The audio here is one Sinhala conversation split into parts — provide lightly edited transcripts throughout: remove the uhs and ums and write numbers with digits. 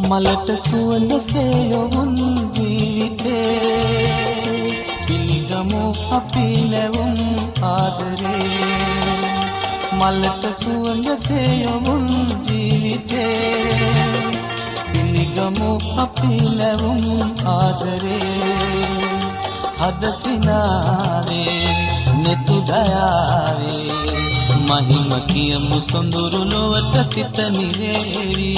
මලට සුවඳ සේයොවුන් ජීවිතේ පිළිගමු අපි නැවුම් ආදරේ මලට සුවඳ සේයොවුන් ජීවිතේ පිළිගමු අපි නැවුම් ආදරේ අද සිනාවේ නෙතු දයාවේ මහිම කියමු සොඳුරු ලොවට සිත නිවේවි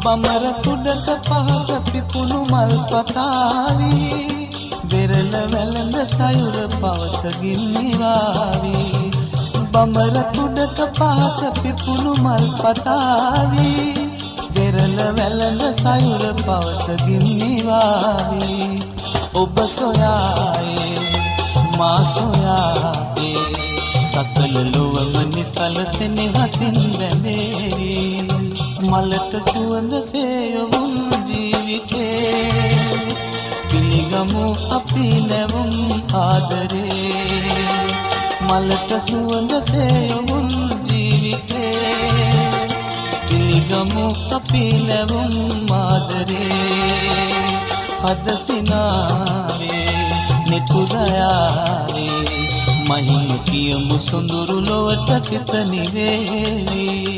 බමර තුඩක පහස පිපුණු මල් පතාවි වෙරළ වැළඳ සයුර පවස ගින්නිවාවි බමර තුඩක පහස පිපුණු මල් පතාවි වෙරළ වැළඳ සයුර පවස ගින්නිවාවි ඔබ සොයායේ මා සොයායේ සසල ලොවම නිසල සෙනෙහසින් රැඳේවි මලට සුවඳ සේයොවුන් ජීවිතේ පිළිගමු අපි නැවුම් ආදරේ මලට සුවඳ සේයොවුන් ජීවිතේ පිළිගමු අපි නැවුම් ආදරේ අද සිනාවේ නෙතු දයාවේ මහිම කියමු සොඳුරු ලොවට සිත නිවේවි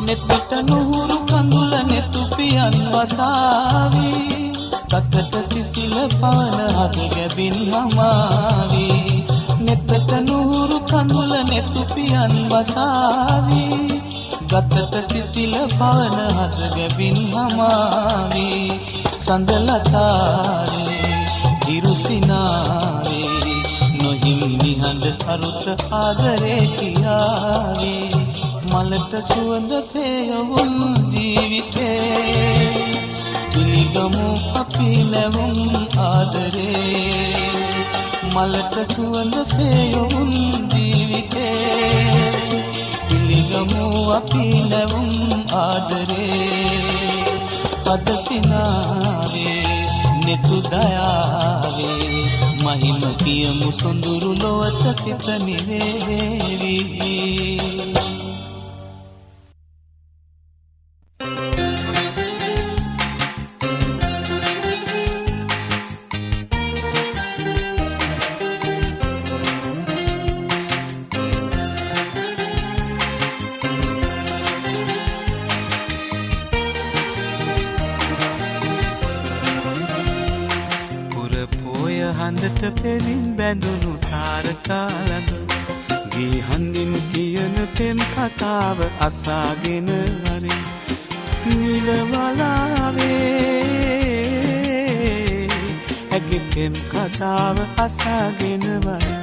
නෙතට නුහුරු කඳුල නෙතු පියන් වසාවි තතට සිසිල පවන හද ගැබින් හමාවි නෙතට නුහුරු කඳුල නෙතු පියන් වසාවි ගතට සිසිල පවන හද ගැබින් හමාවි සඳලතාවේ ඉරුසිනාවේ නොහිම් නිහඬ අරුත ආදරේ කියාවේ මලට සුවඳ සේයොවුන් ජීවිතේ පිළිගමු අපි නැවුම් ආදරේ මලට සුවඳ සේයොවුන් ජීවිතේ පිළිගමු අපි නැවුම් ආදරේ අද සිනාවේ නෙතු දයාවේ මහිම කියමු සොඳුරු ලොවට සිත නිවේවි හඳට පෙමින් බැඳුණු තාරකාලඳ ගී හඳින් කියන පෙම් කතාව අසාගෙන වරින් නිලවලාවේ ඇගේ පෙම් කතාව අසාගෙන වරින්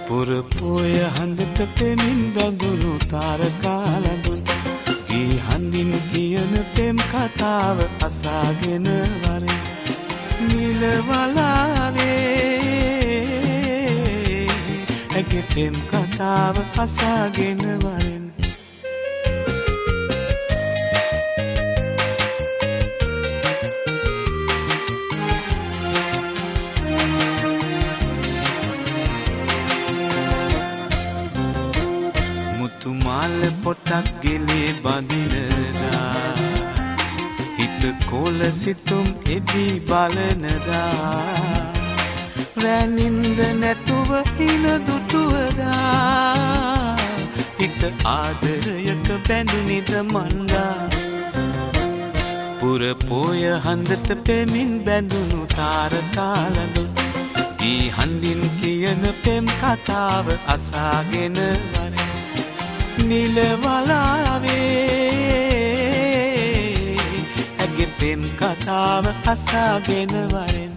පුරපොය හඳට පෙමින් බැඳුණු තාරකාලඳ ගී හඳින් කියන පෙම් කතාව අසාගෙන වරින් නිලවලාවේ ඇගේ පෙම් කතාව අසාගෙන වරින් මුතු මාල පොටක් ගෙලේ බඳිනදා හිත කොල සිතුම් එදී බලනදා රැනින්ද නැතුව හින දුටුවදා හිත ආදරයක බැඳුනිද මන්දා පුරපොය හඳට පෙමින් බැඳුණු තාරකාලඳු දී හඳින් කියන පෙම් කතාව අසාගෙන වරෙන් නිලවලාවේ ඇගේ පෙම් කතාව අසාගෙන වරෙන්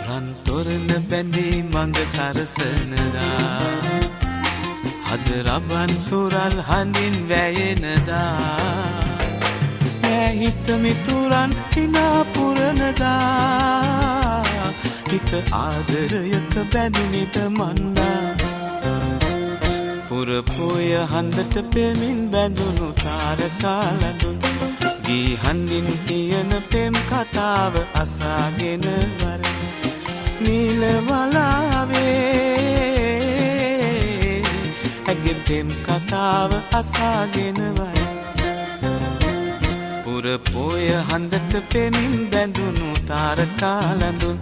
රන් තොරණ බැඳී මඟ සරසනදා හද රබන් සුරල් හඳින් වැයෙනදා හිත මිතුරන් හිනා පුරනදා හිත ආදරයක බැඳුනිද මන්දා පුරපොය හඳට පෙමින් බැඳුණු තාරකාලඳුන් ගී හඳින් කියන පෙම් කතාව අසාගෙන වර නීල වලාවේ ඇගේ පෙම් කතාව අසාගෙන වර පුරපොය හඳට පෙමින් බැඳුණු තාරකාලඳුන්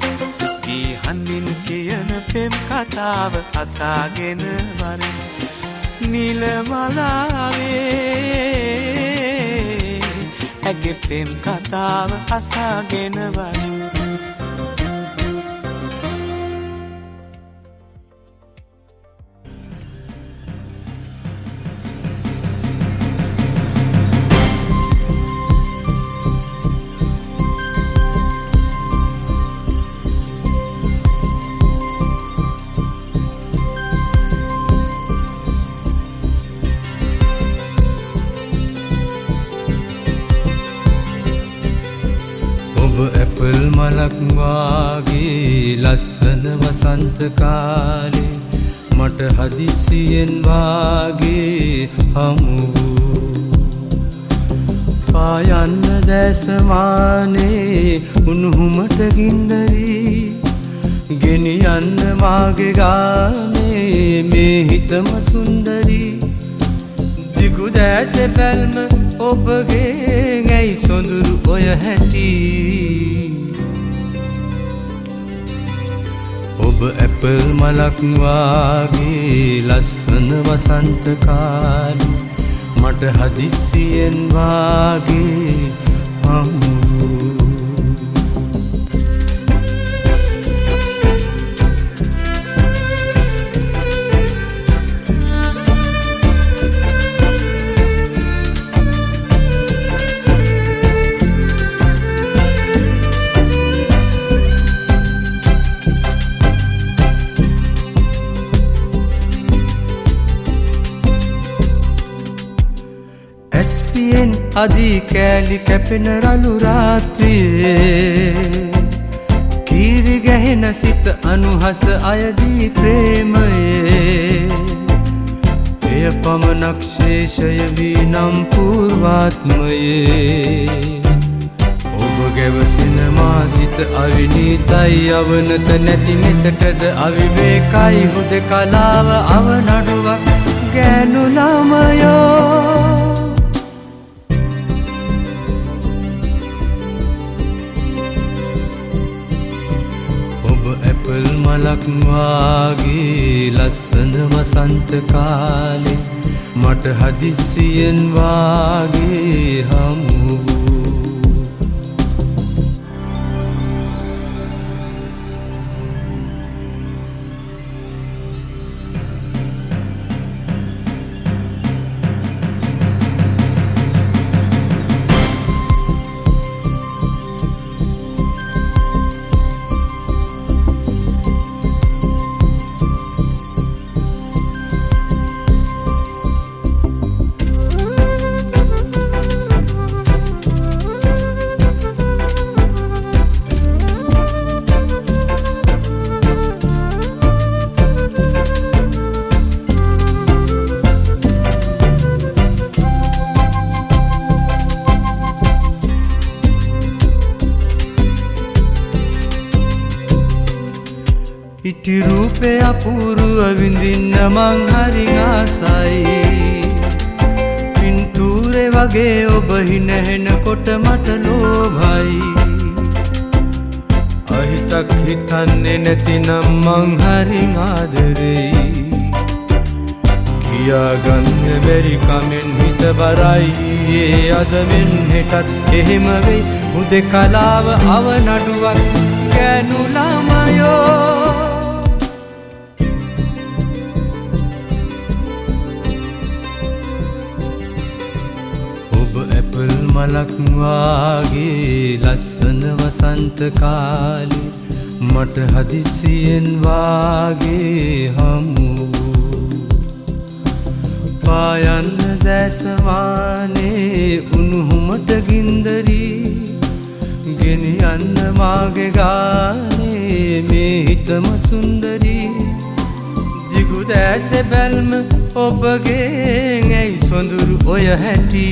ගී හඳින් කියන පෙම් කතාව අසාගෙන වරෙන් නිල මලාවේ ඇගේ පෙම් කතාව අසාගෙන වරෙන් ඇපල් මලක් වාගේ ලස්සන වසන්ත කාලේ මට හදිසියෙන් වාගේ හමු පායන්න දැසමානේ උණුහුමට ගින්දරී ගෙනියන්න මාගේ ගානේ මේ හිතම සුන්දරී දිගු දැසේ පැල්ම ඔබගේ ඇයි සොඳුරු ඔය හැටි ඔබ ඇපල් මලක් වාගේ ලස්සන වසන්ත කාලේ මට හදිසියෙන් වාගේ හමු ඇස්පියෙන් අදී කෑලි කැපෙන රළු රාත්‍රියේ කීරි ගැහෙන සිත අනුහස අයදී ප්‍රේමයේ එය පමණක් ශේෂය වී නම් පූර්වාත්මයේ ඔබ ගැවසෙන මා සිත අවිනීතයි අවනත නැති නෙතටද අවිවේකයි හුදෙකලාව අවනඩුවක් ගෑනු ළමයෝ ඇපල් මලක් වාගේ ලස්සන වසන්ත කාලේ මට හදිසියෙන් වාගේ හමු ඉටි රූපේ අපූරුව විඳින්න මං හරි ආසයි පින්තූරේ වගේ ඔබ හිනහෙනකොට මට ලෝභයි අහිතක් හිතන්නේ නැතිනම් මං හරි ආදරෙයි තියාගන්න බැරි කමෙන් හිත බරයි අද මෙන් හෙටත් එහෙම වෙයි හුදෙකලාව අවනඩුවක් කෑනු ළමයෝ ඔබ ඇපල් මලක් වාගේ ලස්සන වසන්ත කාලේ මට හදිසියෙන් වාගේ හමු පායන්න දැසමානේ උණුහුමට ගින්දරී ගෙනියන්න මාගේ ගානේ මේ හිතම සුන්දරී දිගු දැස බැල්ම ඔබගේ ඇයි සොඳුරු ඔය හැටි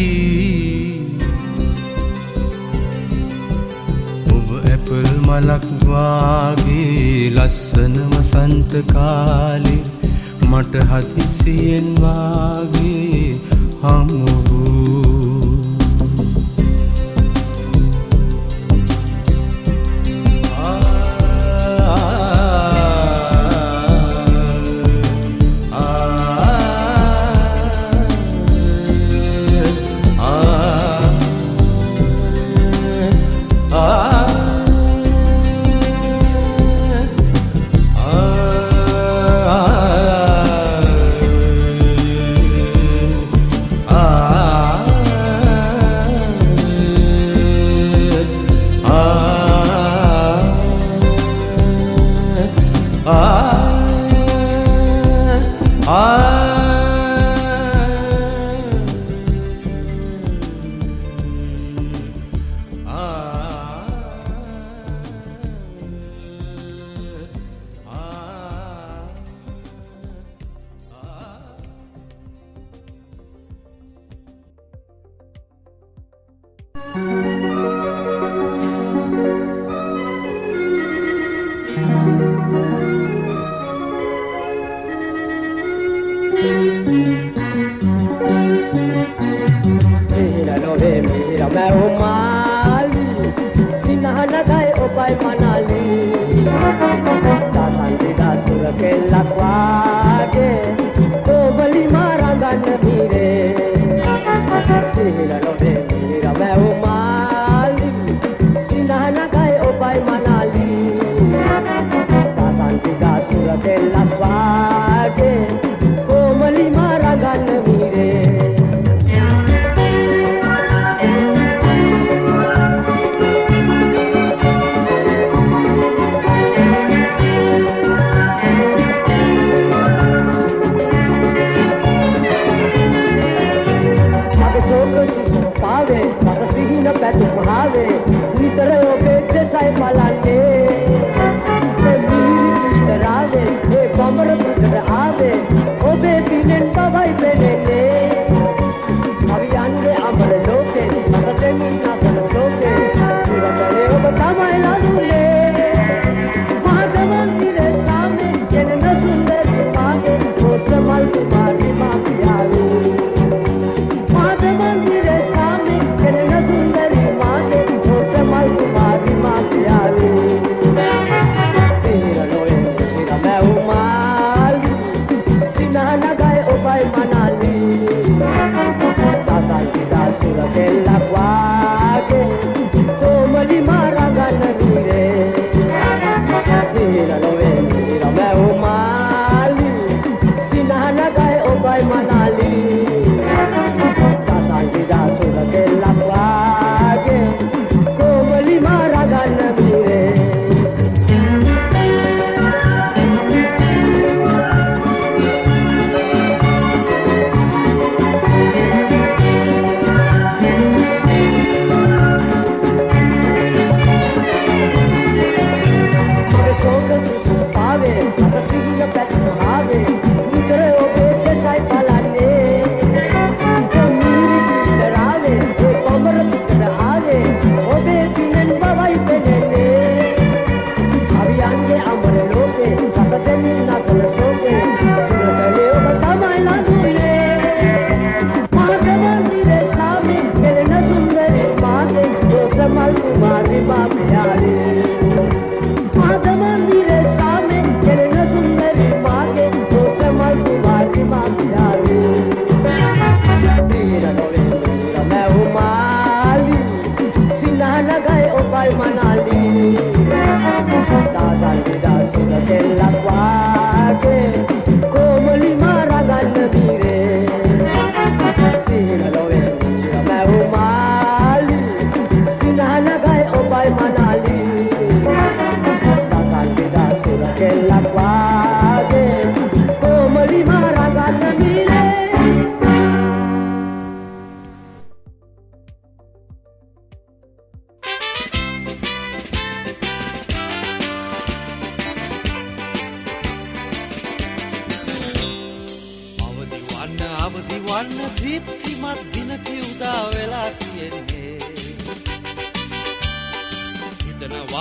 ඔබ ඇපල් මලක් වාගේ ලස්සන වසන්ත කාලේ මට හදිසියෙන් වාගේ හමු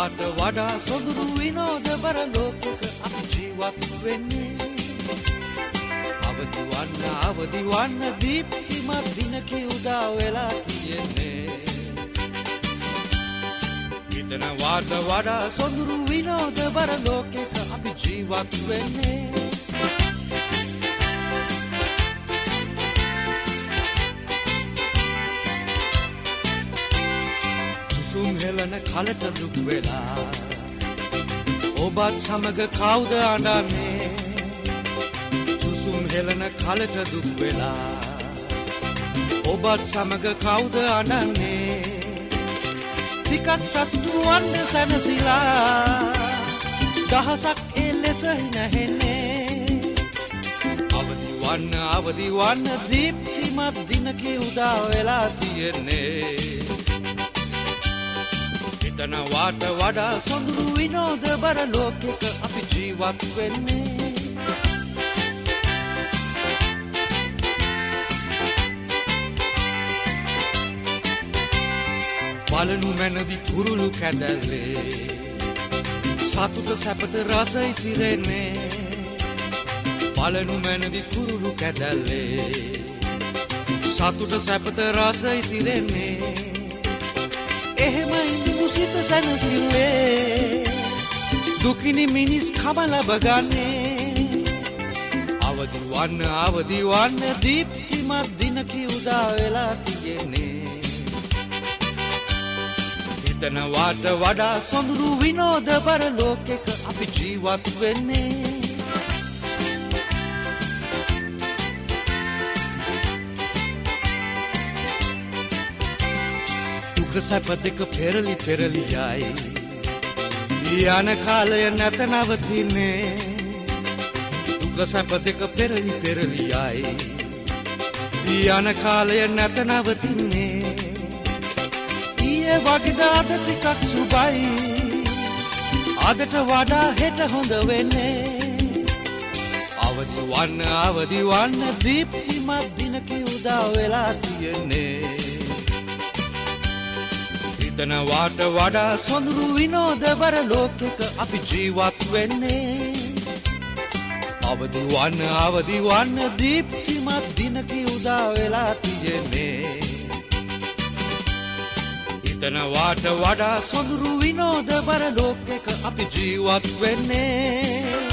වාට වඩා සොඳුරු විනෝදබර ලෝකෙක අපි ජීවත් වෙන්නේ අවදි වන්න දීප්තිමත් දිනක උදා වෙලා තියෙන්නේ හිතන වාට වඩා සොඳුරු විනෝදබර ලෝකෙක අපි ජීවත් වෙන්නේ සුම් හෙලන කලට දුක් වෙලා ඔබත් සමග කවුද අඬන්නේ සුම් හෙලන කලට දුක් වෙලා ඔබත් සමග කවුද අඬන්නේ ටිකක් සතුටු වන්න සැනසීලා දහසක් ඒ ලෙස නැහෙන්නේ අවදි වන්න දීප්තිමත් දිනක උදා වෙලා තියෙන්නේ හිතන වාට වඩා සොඳුරු විනෝදබර ලෝකෙක අපි ජීවත් වෙන්නේ බලනු මැනවි කුරුළු කැදැල්ලේ සතුට සැපත රස ඉතිරෙන්නේ බලනු මැනවි කුරුළු කැදැල්ලේ සතුට සැපත රස ඉතිරෙන්නේ එහෙම ඉඳු සිත සැනසෙල්ලේ දුකිනි මිනිස් කම ලබගන්නේ අවදි වන්න දීප්තිමත් දිනක උදා වෙලා තියෙන්නේ හිතන වාට වඩා සොඳුරු විනෝදබර ලෝකෙක අපි ජීවත් වෙන්නේ දුක සැප දෙක පෙරලි යයි යන කාලය නැත නවතින්නේ දුක සැප දෙක පෙරලි යයි යන කාලය නැත නවතින්නේ ඊයේ වගේද අද ටිකක් සුබයි අදට වඩා හෙට හොඳ වෙන්නේ අවදි වන්න දීප්තිමත් දිනක උදා වෙලා තියෙන්නේ හිතන වාට වඩා සොඳුරු විනෝදබර ලෝකෙක අපි ජීවත් වෙන්නේ අවදි වන්න දීප්තිමත් දිනක උදා වෙලා තියෙන්නේ හිතන වාට වඩා සොඳුරු විනෝදබර ලෝකෙක අපි ජීවත් වෙන්නේ